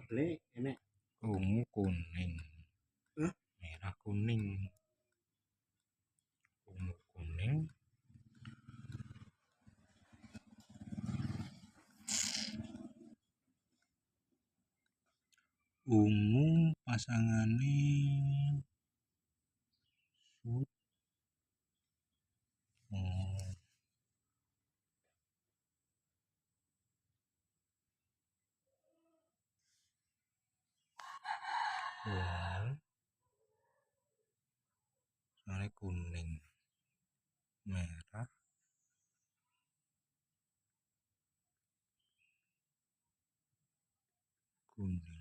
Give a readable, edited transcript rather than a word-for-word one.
sambelé enek. Ungu kuning, Hah? merah kuning, ungu kuning, ungu pasangane sut. Ungu pasangane kuning, merah, kuning.